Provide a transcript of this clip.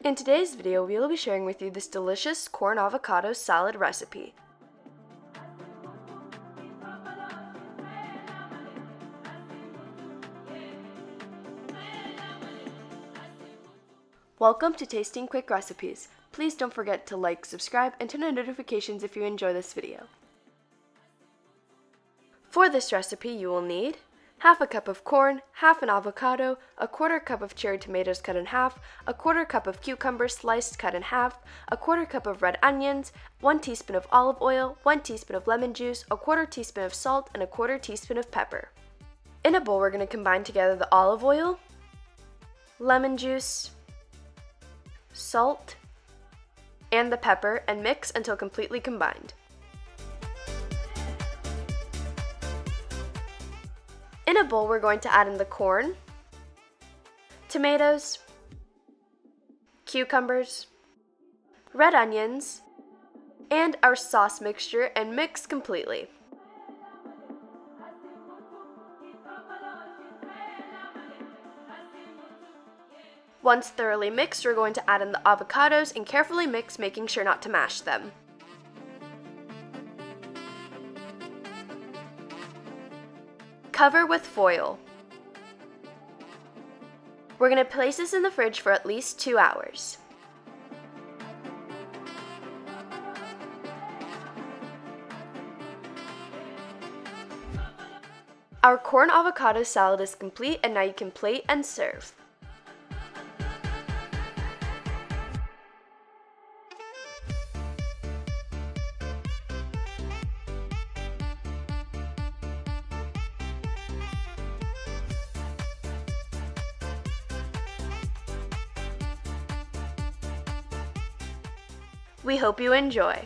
In today's video, we will be sharing with you this delicious corn avocado salad recipe. Welcome to Tasting Quick Recipes. Please don't forget to like, subscribe, and turn on notifications if you enjoy this video. For this recipe, you will need half a cup of corn, half an avocado, a quarter cup of cherry tomatoes cut in half, a quarter cup of cucumbers sliced cut in half, a quarter cup of red onions, 1 teaspoon of olive oil, 1 teaspoon of lemon juice, a quarter teaspoon of salt, and a quarter teaspoon of pepper. In a bowl, we're going to combine together the olive oil, lemon juice, salt, and the pepper and mix until completely combined. In a bowl, we're going to add in the corn, tomatoes, cucumbers, red onions, and our sauce mixture and mix completely. Once thoroughly mixed, we're going to add in the avocados and carefully mix, making sure not to mash them. Cover with foil. We're going to place this in the fridge for at least 2 hours. Our corn avocado salad is complete, and now you can plate and serve. We hope you enjoy.